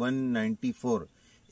194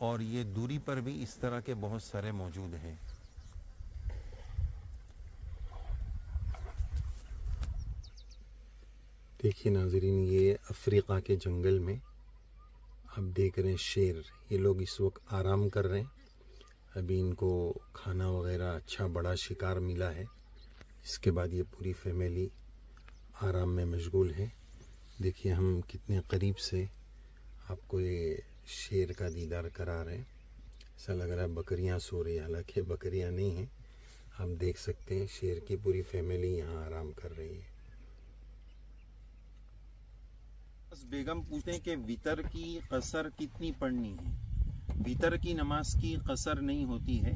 اور یہ دوری پر بھی اس طرح کے بہت سارے موجود ہیں۔ دیکھیے ناظرین، یہ افریقہ کے جنگل میں آپ دیکھ رہے ہیں شیر، یہ لوگ اس وقت آرام کر رہے ہیں۔ ابھی ان کو کھانا وغیرہ اچھا بڑا شکار ملا ہے، اس کے بعد یہ پوری فیملی آرام میں مشغول ہے۔ دیکھیے ہم کتنے قریب سے آپ کو یہ شیر کا دیدار کرا رہے ہیں۔ ایسا لگ رہا ہے بکریاں سو رہی ہیں، حالانکہ بکریاں نہیں ہیں۔ آپ دیکھ سکتے ہیں شیر کی پوری فیملی یہاں آرام کر رہی ہے۔ بیگم پوچھتے ہیں کہ وتر کی قصر کتنی پڑھنی ہے؟ وتر کی نماز کی قصر نہیں ہوتی ہے،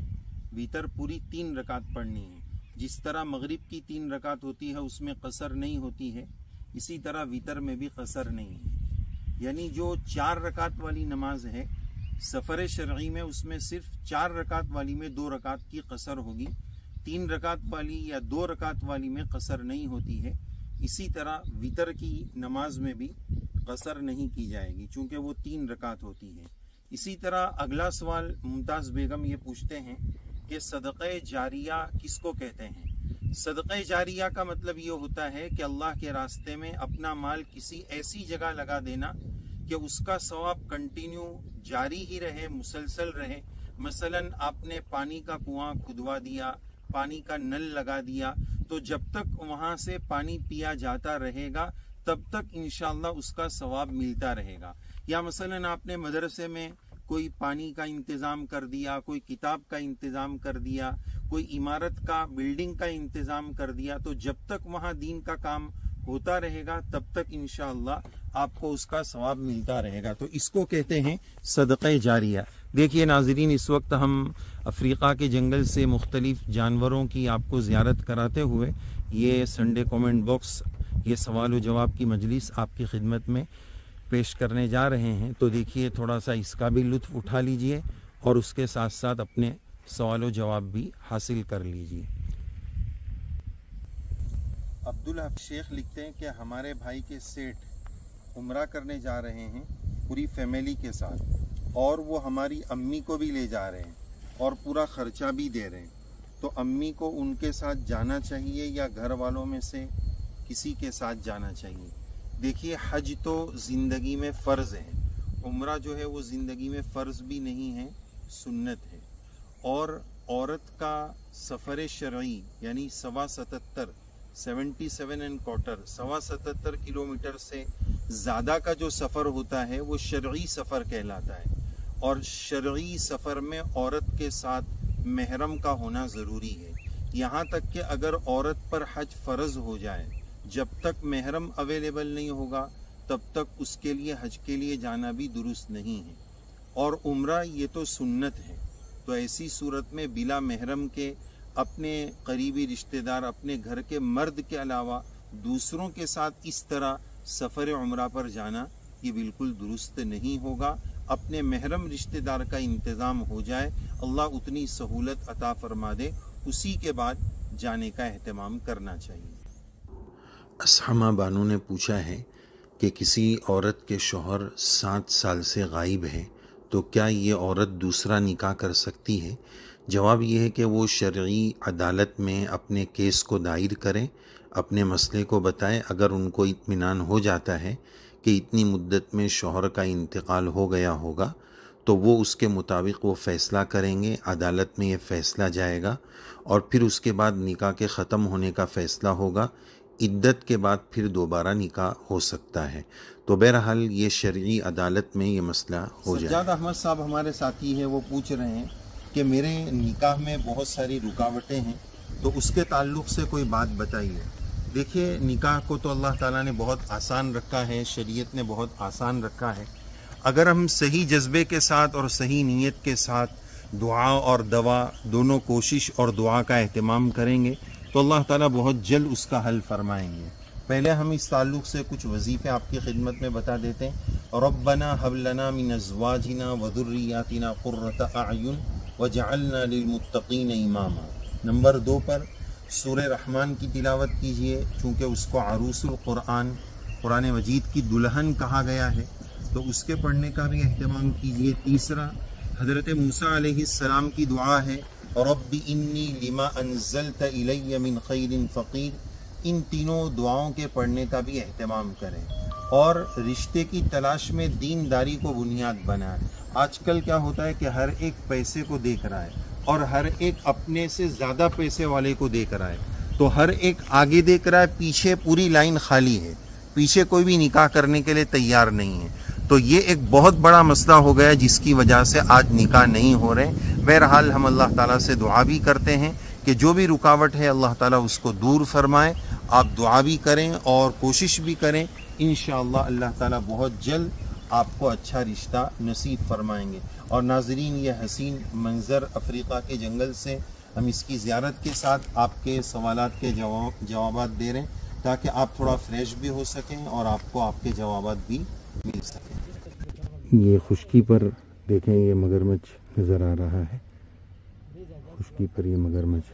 وتر پوری 3 رکعت پڑھنی ہے۔ جس طرح مغرب کی 3 رکعت ہوتی ہے اس میں قصر نہیں ہوتی ہے، اسی طرح وتر میں بھی قصر نہیں ہے۔ یعنی جو 4 رکعت والی نماز ہے سفر شرعی میں، اس میں صرف 4 رکعت والی میں 2 رکعت کی قصر ہوگی، 3 رکعت والی یا 2 رکعت والی میں قصر نہیں ہوتی ہے۔ اسی طرح وتر کی نماز میں بھی قصر نہیں کی جائے گی چونکہ وہ 3 رکعت ہوتی ہے۔ اسی طرح اگلا سوال ممتاز بیگم یہ پوچھتے ہیں کہ صدقہ جاریہ کس کو کہتے ہیں؟ صدقہ جاریہ کا مطلب یہ ہوتا ہے کہ اللہ کے راستے میں اپنا مال کسی ایسی جگہ لگا دینا کہ اس کا ثواب کنٹینیو جاری ہی رہے، مسلسل رہے۔ مثلا آپ نے پانی کا کنواں کھدوا دیا، پانی کا نل لگا دیا، تو جب تک وہاں سے پانی پیا جاتا رہے گا تب تک انشاءاللہ اس کا ثواب ملتا رہے گا۔ یا مثلا آپ نے مدرسے میں کوئی پانی کا انتظام کر دیا، کوئی کتاب کا انتظام کر دیا، کوئی عمارت کا بلڈنگ کا انتظام کر دیا، تو جب تک وہاں دین کا کام ہوتا رہے گا تب تک انشاءاللہ آپ کو اس کا ثواب ملتا رہے گا، تو اس کو کہتے ہیں صدقہ جاریہ۔ دیکھیے ناظرین، اس وقت ہم افریقہ کے جنگل سے مختلف جانوروں کی آپ کو زیارت کراتے ہوئے یہ سنڈے کومنٹ باکس، یہ سوال و جواب کی مجلس آپ کی خدمت میں پیش کرنے جا رہے ہیں، تو دیکھیے تھوڑا سا اس کا بھی لطف اٹھا لیجئے اور اس کے ساتھ ساتھ اپنے سوال و جواب بھی حاصل کر لیجئے۔ عبدالحق شیخ لکھتے ہیں کہ ہمارے بھائی کے سیٹھ عمرہ کرنے جا رہے ہیں پوری فیملی کے ساتھ، اور وہ ہماری امی کو بھی لے جا رہے ہیں اور پورا خرچہ بھی دے رہے ہیں، تو امی کو ان کے ساتھ جانا چاہیے یا گھر والوں میں سے کسی کے ساتھ جانا چاہیے؟ دیکھیے حج تو زندگی میں فرض ہے، عمرہ جو ہے وہ زندگی میں فرض بھی نہیں ہے، سنت ہے۔ اور عورت کا سفر شرعی یعنی 77.25 کلومیٹر سے زیادہ کا جو سفر ہوتا ہے وہ شرعی سفر کہلاتا ہے، اور شرعی سفر میں عورت کے ساتھ محرم کا ہونا ضروری ہے۔ یہاں تک کہ اگر عورت پر حج فرض ہو جائے، جب تک محرم اویلیبل نہیں ہوگا تب تک اس کے لیے حج کے لیے جانا بھی درست نہیں ہے۔ اور عمرہ یہ تو سنت ہے، تو ایسی صورت میں بلا محرم کے اپنے قریبی رشتہ دار، اپنے گھر کے مرد کے علاوہ دوسروں کے ساتھ اس طرح سفر عمرہ پر جانا یہ بالکل درست نہیں ہوگا۔ اپنے محرم رشتہ دار کا انتظام ہو جائے، اللہ اتنی سہولت عطا فرما دے، اسی کے بعد جانے کا اہتمام کرنا چاہیے۔ اسحمہ بانو نے پوچھا ہے کہ کسی عورت کے شوہر 7 سال سے غائب ہے تو کیا یہ عورت دوسرا نکاح کر سکتی ہے؟ جواب یہ ہے کہ وہ شرعی عدالت میں اپنے کیس کو دائر کریں، اپنے مسئلے کو بتائیں۔ اگر ان کو اطمینان ہو جاتا ہے کہ اتنی مدت میں شوہر کا انتقال ہو گیا ہوگا تو وہ اس کے مطابق وہ فیصلہ کریں گے، عدالت میں یہ فیصلہ جائے گا، اور پھر اس کے بعد نکاح کے ختم ہونے کا فیصلہ ہوگا۔ عدت کے بعد پھر دوبارہ نکاح ہو سکتا ہے، تو بہرحال یہ شرعی عدالت میں یہ مسئلہ ہو جائے۔ سجاد احمد صاحب ہمارے ساتھی ہیں، وہ پوچھ رہے ہیں کہ میرے نکاح میں بہت ساری رکاوٹیں ہیں، تو اس کے تعلق سے کوئی بات بتائیے۔ دیکھیے نکاح کو تو اللہ تعالیٰ نے بہت آسان رکھا ہے، شریعت نے بہت آسان رکھا ہے۔ اگر ہم صحیح جذبے کے ساتھ اور صحیح نیت کے ساتھ دعا اور دوا دونوں، کوشش اور دعا کا اہتمام کریں گے تو اللہ تعالیٰ بہت جلد اس کا حل فرمائیں گے۔ پہلے ہم اس تعلق سے کچھ وظیفے آپ کی خدمت میں بتا دیتے ہیں۔ ربنا هب لنا من ازواجنا وذریاتنا قرۃ اعین وجعلنا للمتقین اماما۔ نمبر 2 پر سورہ رحمان کی تلاوت کیجئے، چونکہ اس کو عروس القرآن، قرآن مجید کی دلہن کہا گیا ہے، تو اس کے پڑھنے کا بھی اہتمام کیجئے۔ تیسرا حضرت موسیٰ علیہ السلام کی دعا ہے رب انی لما انزلت الی من خیر فقیر. ان تینوں دعاؤں کے پڑھنے کا بھی اہتمام کریں اور رشتے کی تلاش میں دینداری کو بنیاد بنائیں. آج کل کیا ہوتا ہے کہ ہر ایک پیسے کو دیکھ رہا ہے اور ہر ایک اپنے سے زیادہ پیسے والے کو دیکھ رہا ہے, تو ہر ایک آگے دیکھ رہا ہے, پیچھے پوری لائن خالی ہے, پیچھے کوئی بھی نکاح کرنے کے لیے تیار نہیں ہے. تو یہ ایک بہت بڑا مسئلہ ہو گیا جس کی وجہ سے آج نکاح نہیں ہو رہے. بہرحال ہم اللہ تعالیٰ سے دعا بھی کرتے ہیں کہ جو بھی رکاوٹ ہے اللہ تعالیٰ اس کو دور فرمائے. آپ دعا بھی کریں اور کوشش بھی کریں, انشاءاللہ اللہ تعالیٰ بہت جلد آپ کو اچھا رشتہ نصیب فرمائیں گے. اور ناظرین, یہ حسین منظر افریقہ کے جنگل سے ہم اس کی زیارت کے ساتھ آپ کے سوالات کے جوابات دے رہے ہیں تاکہ آپ تھوڑا فریش بھی ہو سکیں اور آپ کو آپ کے جوابات بھی مل سکیں. یہ خشکی پر دیکھیں, یہ مگرمچھ نظر آ رہا ہے, خشکی پر یہ مگرمچھ.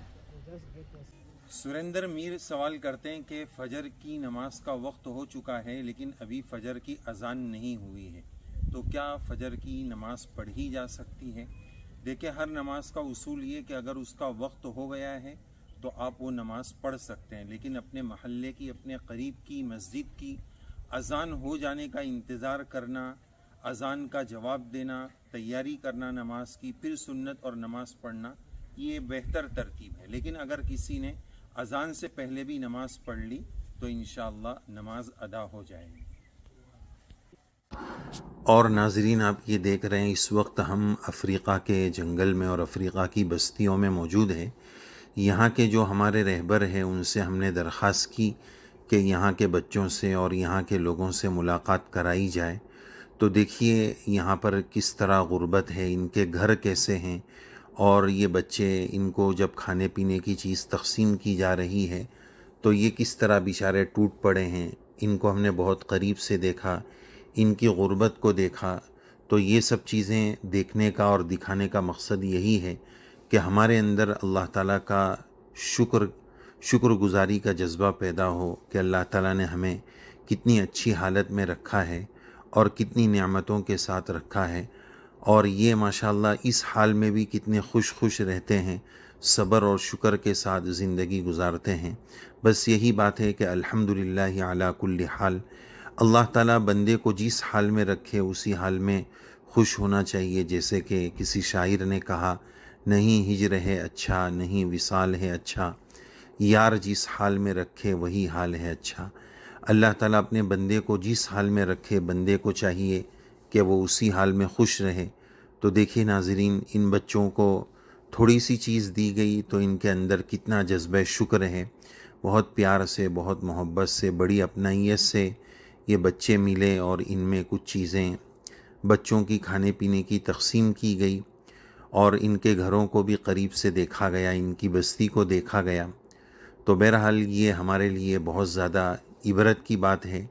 سریندر میر سوال کرتے ہیں کہ فجر کی نماز کا وقت ہو چکا ہے لیکن ابھی فجر کی اذان نہیں ہوئی ہے, تو کیا فجر کی نماز پڑھی جا سکتی ہے؟ دیکھیں, ہر نماز کا اصول یہ کہ اگر اس کا وقت ہو گیا ہے تو آپ وہ نماز پڑھ سکتے ہیں, لیکن اپنے محلے کی, اپنے قریب کی مسجد کی اذان ہو جانے کا انتظار کرنا, اذان کا جواب دینا, تیاری کرنا نماز کی, پھر سنت اور نماز پڑھنا, یہ بہتر ترتیب ہے. لیکن اگر کسی نے اذان سے پہلے بھی نماز پڑھ لی تو انشاءاللہ نماز ادا ہو جائے گی. اور ناظرین, آپ یہ دیکھ رہے ہیں اس وقت ہم افریقہ کے جنگل میں اور افریقہ کی بستیوں میں موجود ہیں. یہاں کے جو ہمارے رہبر ہیں ان سے ہم نے درخواست کی کہ یہاں کے بچوں سے اور یہاں کے لوگوں سے ملاقات کرائی جائے. تو دیکھیے یہاں پر کس طرح غربت ہے, ان کے گھر کیسے ہیں, اور یہ بچے, ان کو جب کھانے پینے کی چیز تقسیم کی جا رہی ہے تو یہ کس طرح بیچارے ٹوٹ پڑے ہیں. ان کو ہم نے بہت قریب سے دیکھا, ان کی غربت کو دیکھا. تو یہ سب چیزیں دیکھنے کا اور دکھانے کا مقصد یہی ہے کہ ہمارے اندر اللہ تعالیٰ کا شکر گزاری کا جذبہ پیدا ہو کہ اللہ تعالیٰ نے ہمیں کتنی اچھی حالت میں رکھا ہے اور کتنی نعمتوں کے ساتھ رکھا ہے, اور یہ ماشاءاللہ اس حال میں بھی کتنے خوش رہتے ہیں, صبر اور شکر کے ساتھ زندگی گزارتے ہیں. بس یہی بات ہے کہ الحمدللہ علی کل حال, اللہ تعالیٰ بندے کو جس حال میں رکھے اسی حال میں خوش ہونا چاہیے. جیسے کہ کسی شاعر نے کہا, نہیں ہجر ہے اچھا, نہیں وصال ہے اچھا, یار جس حال میں رکھے وہی حال ہے اچھا. اللہ تعالیٰ اپنے بندے کو جس حال میں رکھے, بندے کو چاہیے کہ وہ اسی حال میں خوش رہے. تو دیکھیے ناظرین, ان بچوں کو تھوڑی سی چیز دی گئی تو ان کے اندر کتنا جذبہ شکر ہے. بہت پیار سے, بہت محبت سے, بڑی اپنائیت سے یہ بچے ملے اور ان میں کچھ چیزیں بچوں کی کھانے پینے کی تقسیم کی گئی اور ان کے گھروں کو بھی قریب سے دیکھا گیا, ان کی بستی کو دیکھا گیا. تو بہرحال یہ ہمارے لیے بہت زیادہ عبرت کی بات ہے,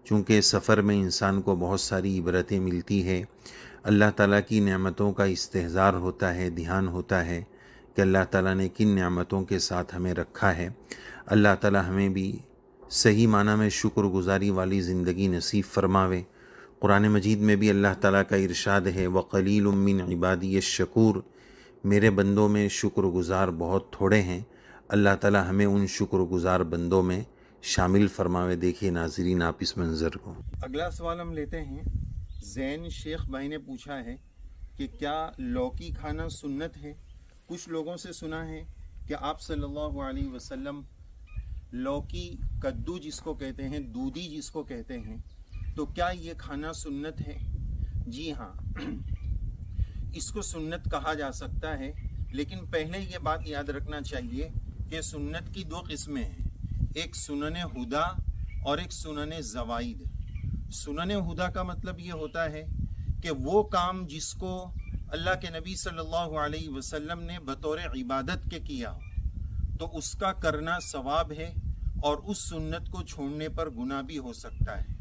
چونکہ سفر میں انسان کو بہت ساری عبرتیں ملتی ہے. اللہ تعالیٰ کی نعمتوں کا استحضار ہوتا ہے, دھیان ہوتا ہے کہ اللہ تعالیٰ نے کن نعمتوں کے ساتھ ہمیں رکھا ہے. اللہ تعالیٰ ہمیں بھی صحیح معنی میں شکر گزاری والی زندگی نصیب فرماوے. قرآن مجید میں بھی اللہ تعالیٰ کا ارشاد ہے, وَقَلِيلٌ مِّنْ عِبَادِيَ الشَّكُورُ, میرے بندوں میں شکر گزار بہت تھوڑے ہیں. اللہ تعالیٰ ہمیں ان شکر گزار بندوں میں شامل فرماوے. دیکھیے ناظرین آپ اس منظر کو. اگلا سوال ہم لیتے ہیں. زین شیخ بھائی نے پوچھا ہے کہ کیا لوکی کھانا سنت ہے؟ کچھ لوگوں سے سنا ہے کہ آپ صلی اللہ علیہ وسلم لوکی, کدو جس کو کہتے ہیں, دودھی جس کو کہتے ہیں, تو کیا یہ کھانا سنت ہے؟ جی ہاں, اس کو سنت کہا جا سکتا ہے, لیکن پہلے یہ بات یاد رکھنا چاہیے کہ سنت کی دو قسمیں ہیں, ایک سنن ہدا اور ایک سنن زوائد. سنن ہدا کا مطلب یہ ہوتا ہے کہ وہ کام جس کو اللہ کے نبی صلی اللہ علیہ وسلم نے بطور عبادت کے کیا ہو تو اس کا کرنا ثواب ہے, اور اس سنت کو چھوڑنے پر گناہ بھی ہو سکتا ہے.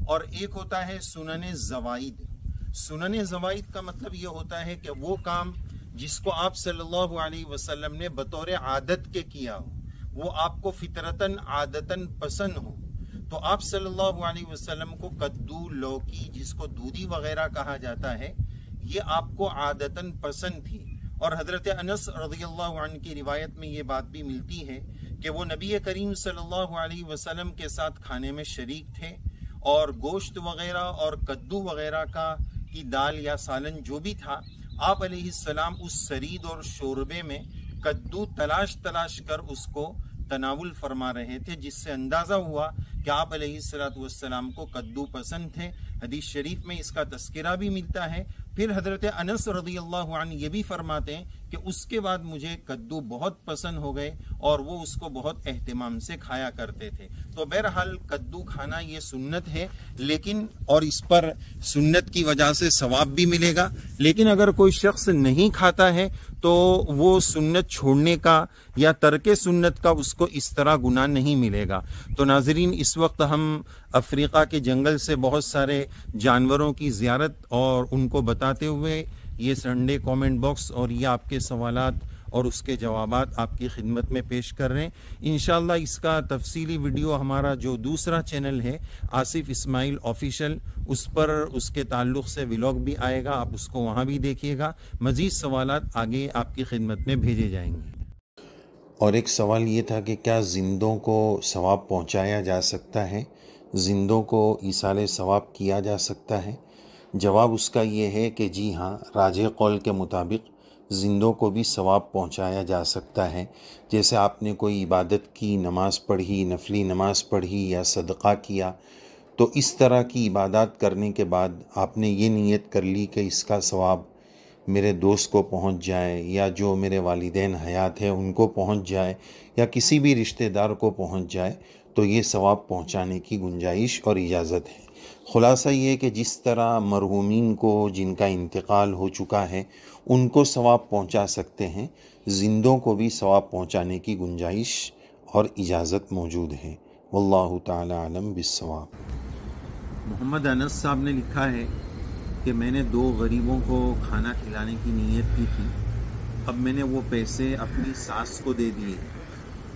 اور ایک ہوتا ہے سنن زوائد. سنن زوائد کا مطلب یہ ہوتا ہے کہ وہ کام جس کو آپ صلی اللہ علیہ وسلم نے بطور عادت کے کیا ہو, وہ آپ کو فطرتاً عادتاً پسند ہو. تو آپ صلی اللہ علیہ وسلم کو کدو, لوکی جس کو دودھی وغیرہ کہا جاتا ہے, یہ آپ کو عادتاً پسند تھی. اور حضرت انس رضی اللہ عنہ کی روایت میں یہ بات بھی ملتی ہے کہ وہ نبی کریم صلی اللہ علیہ وسلم کے ساتھ کھانے میں شریک تھے، اور گوشت وغیرہ اور کدو وغیرہ کی دال یا سالن جو بھی تھا، آپ علیہ السلام اس سرید اور شوربے میں کدو تلاش کر اس کو تناول فرما رہے تھے، جس سے اندازہ ہوا کہ آپ علیہ السلام کو کدو پسند تھے. حدیث شریف میں اس کا تذکرہ بھی ملتا ہے. پھر حضرت انس رضی اللہ عنہ یہ بھی فرماتے ہیں کہ اس کے بعد مجھے کدو بہت پسند ہو گئے اور وہ اس کو بہت اہتمام سے کھایا کرتے تھے. تو بہرحال کدو کھانا یہ سنت ہے، لیکن اور اس پر سنت کی وجہ سے ثواب بھی ملے گا. لیکن اگر کوئی شخص نہیں کھاتا ہے تو وہ سنت چھوڑنے کا یا ترک سنت کا اس کو اس طرح گناہ نہیں ملے گا. تو ناظرین، اس وقت ہم افریقہ کے جنگل سے بہت سارے جانوروں کی زیارت اور ان کو بتاتے ہوئے یہ سنڈے کامنٹ باکس اور یہ آپ کے سوالات اور اس کے جوابات آپ کی خدمت میں پیش کر رہے ہیں. انشاءاللہ اس کا تفصیلی ویڈیو ہمارا جو دوسرا چینل ہے آصف اسماعیل آفیشل، اس پر اس کے تعلق سے ولاگ بھی آئے گا، آپ اس کو وہاں بھی دیکھیے گا. مزید سوالات آگے آپ کی خدمت میں بھیجے جائیں گے. اور ایک سوال یہ تھا کہ کیا زندوں کو ثواب پہنچایا جا سکتا ہے، زندوں کو ایصال ثواب کیا جا سکتا ہے؟ جواب اس کا یہ ہے کہ جی ہاں، راجح قول کے مطابق زندوں کو بھی ثواب پہنچایا جا سکتا ہے. جیسے آپ نے کوئی عبادت کی، نماز پڑھی، نفلی نماز پڑھی یا صدقہ کیا، تو اس طرح کی عبادات کرنے کے بعد آپ نے یہ نیت کر لی کہ اس کا ثواب میرے دوست کو پہنچ جائے، یا جو میرے والدین حیات ہیں ان کو پہنچ جائے، یا کسی بھی رشتہ دار کو پہنچ جائے، تو یہ ثواب پہنچانے کی گنجائش اور اجازت ہے. خلاصہ یہ کہ جس طرح مرحومین کو جن کا انتقال ہو چکا ہے ان کو ثواب پہنچا سکتے ہیں، زندوں کو بھی ثواب پہنچانے کی گنجائش اور اجازت موجود ہے. واللہ تعالی عالم بالصواب. محمد انس صاحب نے لکھا ہے کہ میں نے 2 غریبوں کو کھانا کھلانے کی نیت کی تھی، اب میں نے وہ پیسے اپنی ساس کو دے دیے،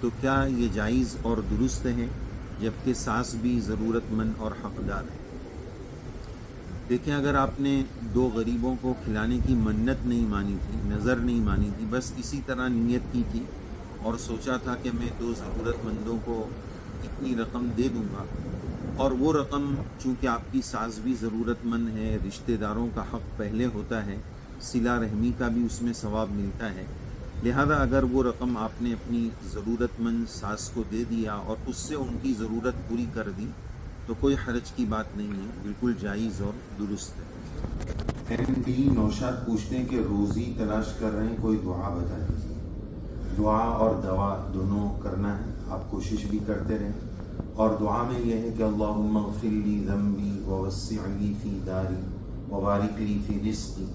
تو کیا یہ جائز اور درست ہے، جبکہ ساس بھی ضرورت مند اور حقدار ہے؟ دیکھیں، اگر آپ نے 2 غریبوں کو کھلانے کی منت نہیں مانی تھی، نظر نہیں مانی تھی، بس اسی طرح نیت کی تھی اور سوچا تھا کہ میں 2 ضرورت مندوں کو اتنی رقم دے دوں گا، اور وہ رقم چونکہ آپ کی ساس بھی ضرورت مند ہے، رشتہ داروں کا حق پہلے ہوتا ہے، صلہ رحمی کا بھی اس میں ثواب ملتا ہے، لہذا اگر وہ رقم آپ نے اپنی ضرورت مند ساس کو دے دیا اور اس سے ان کی ضرورت پوری کر دی تو کوئی حرج کی بات نہیں ہے، بالکل جائز اور درست ہے. MD نوشاد پوچھتے ہیں کہ روزی تلاش کر رہے ہیں، کوئی دعا بتا دیجیے. دعا اور دوا دونوں کرنا ہے، آپ کوشش بھی کرتے رہیں، اور دعا میں یہ ہے کہ اللہم اغفر لی ذنبی ووسع لی فی داری وبارک لی فی رزقی.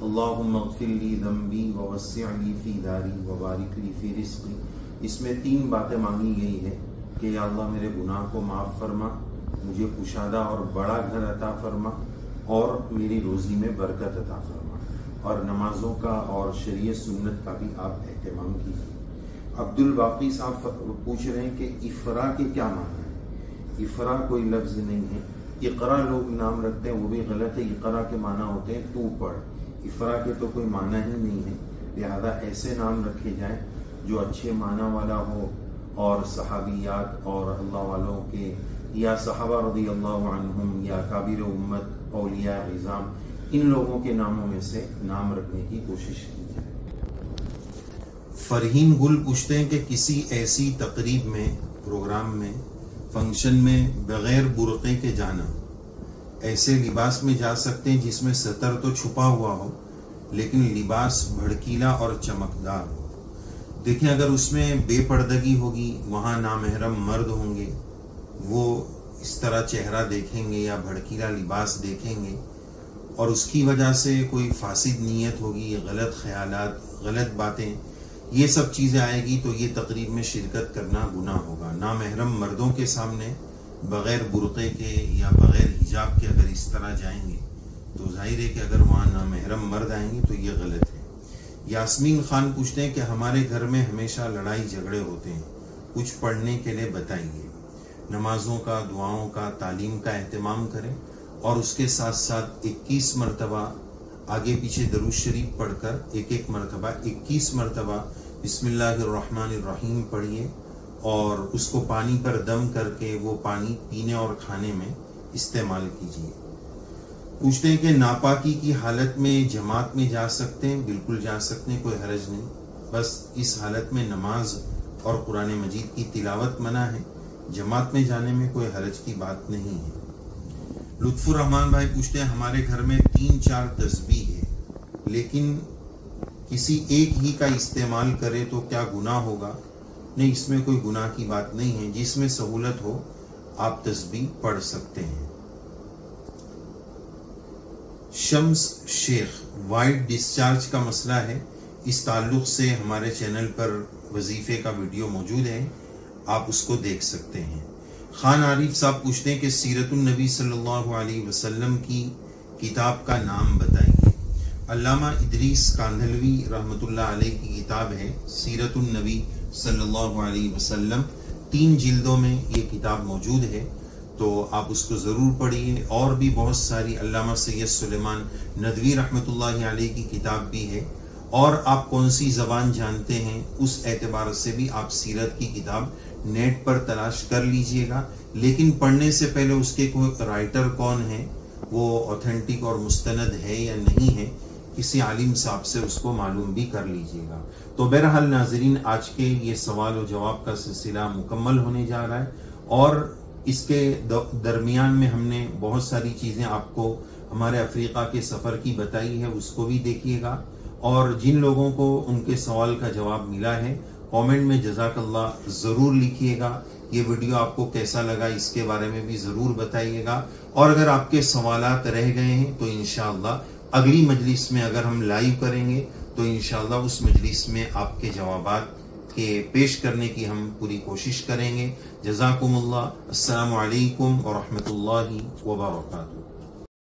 اللہم اغفر لی ذنبی ووسع لی فی داری وبارک لی فی رزقی. اس میں 3 باتیں مانگی گئی ہے کہ یا اللہ میرے گناہ کو معاف فرما، مجھے کشادہ اور بڑا گھر عطا فرما، اور میری روزی میں برکت عطا فرما. اور نمازوں کا اور شریعت سنت کا بھی آپ اہتمام کیجیے. عبد الباقی صاحب پوچھ رہے ہیں کہ افرا کے کیا معنی ہے؟ افرا کوئی لفظ نہیں ہے. اقرا لوگ نام رکھتے ہیں، وہ بھی غلط ہے. اقرا کے معنی ہوتے ہیں تو پڑھ، افرا کے تو کوئی معنی ہی نہیں ہے. لہذا ایسے نام رکھے جائیں جو اچھے معنی والا ہو، اور صحابیات اور اللہ والوں کے یا صحابہ رضی اللہ عنہم یا کابر امت اولیاء عظام، ان لوگوں کے ناموں میں سے نام رکھنے کی کوشش کی جائے. فرحین گل پوچھتے ہیں کہ کسی ایسی تقریب میں، پروگرام میں، فنکشن میں بغیر برقعے کے جانا، ایسے لباس میں جا سکتے ہیں جس میں ستر تو چھپا ہوا ہو لیکن لباس بھڑکیلا اور چمکدار ہو؟ دیکھیں، اگر اس میں بے پردگی ہوگی، وہاں نامحرم مرد ہوں گے، وہ اس طرح چہرہ دیکھیں گے یا بھڑکیلا لباس دیکھیں گے، اور اس کی وجہ سے کوئی فاسد نیت ہوگی، غلط خیالات، غلط باتیں، یہ سب چیزیں آئے گی، تو یہ تقریب میں شرکت کرنا گناہ ہوگا. نامحرم مردوں کے سامنے بغیر برقعے کے یا بغیر حجاب کے اگر اس طرح جائیں گے تو ظاہر ہے کہ اگر وہاں نامحرم مرد آئیں گے تو یہ غلط ہے. یاسمین خان پوچھتے ہیں کہ ہمارے گھر میں ہمیشہ لڑائی جھگڑے ہوتے ہیں، کچھ پڑھنے کے لیے بتائیے. نمازوں کا، دعاؤں کا، تعلیم کا اہتمام کریں، اور اس کے ساتھ ساتھ 21 مرتبہ آگے پیچھے درود شریف پڑھ کر ایک ایک مرتبہ 21 مرتبہ بسم اللہ الرحمن الرحیم پڑھیے اور اس کو پانی پر دم کر کے وہ پانی پینے اور کھانے میں استعمال کیجیے۔ پوچھتے ہیں کہ ناپاکی کی حالت میں جماعت میں جا سکتے ہیں؟ بالکل جا سکتے ہیں، کوئی حرج نہیں، بس اس حالت میں نماز اور قرآن مجید کی تلاوت منع ہے، جماعت میں جانے میں کوئی حرج کی بات نہیں ہے۔ لطف الرحمان بھائی پوچھتے ہیں ہمارے گھر میں 3-4 تسبیح ہے لیکن کسی ایک ہی کا استعمال کرے تو کیا گناہ ہوگا؟ نہیں، اس میں کوئی گناہ کی بات نہیں ہے، جس میں سہولت ہو آپ تسبیح پڑھ سکتے ہیں۔ شمس شیخ، وائٹ ڈسچارج کا مسئلہ ہے، اس تعلق سے ہمارے چینل پر وظیفے کا ویڈیو موجود ہے، آپ اس کو دیکھ سکتے ہیں۔ خان عارف صاحب پوچھتے ہیں کہ سیرت النبی صلی اللہ علیہ وسلم کی کتاب کا نام بتائیے۔ علامہ ادریس کاندھلوی رحمۃ اللہ علیہ کی کتاب ہے سیرت النبی صلی اللہ علیہ وسلم، 3 جلدوں میں یہ کتاب موجود ہے، تو آپ اس کو ضرور پڑھیے۔ اور بھی بہت ساری علامہ سید سلیمان ندوی رحمۃ اللہ علیہ کی کتاب بھی ہے، اور آپ کون سی زبان جانتے ہیں اس اعتبار سے بھی آپ سیرت کی کتاب نیٹ پر تلاش کر لیجئے گا، لیکن پڑھنے سے پہلے اس کے کوئی رائٹر کون ہے، وہ اوتھینٹک اور مستند ہے یا نہیں ہے، کسی عالم صاحب سے اس کو معلوم بھی کر لیجئے گا۔ تو بہرحال ناظرین، آج کے یہ سوال و جواب کا سلسلہ مکمل ہونے جا رہا ہے، اور اس کے درمیان میں ہم نے بہت ساری چیزیں آپ کو ہمارے افریقہ کے سفر کی بتائی ہے، اس کو بھی دیکھیے گا، اور جن لوگوں کو ان کے سوال کا جواب ملا ہے کامنٹ میں جزاک اللہ ضرور لکھیے گا۔ یہ ویڈیو آپ کو کیسا لگا اس کے بارے میں بھی ضرور بتائیے گا، اور اگر آپ کے سوالات رہ گئے ہیں تو انشاءاللہ اگلی مجلس میں اگر ہم لائیو کریں گے تو انشاءاللہ اس مجلس میں آپ کے جوابات کے پیش کرنے کی ہم پوری کوشش کریں گے۔ جزاکم اللہ، السلام علیکم ورحمۃ اللہ وبرکاتہ۔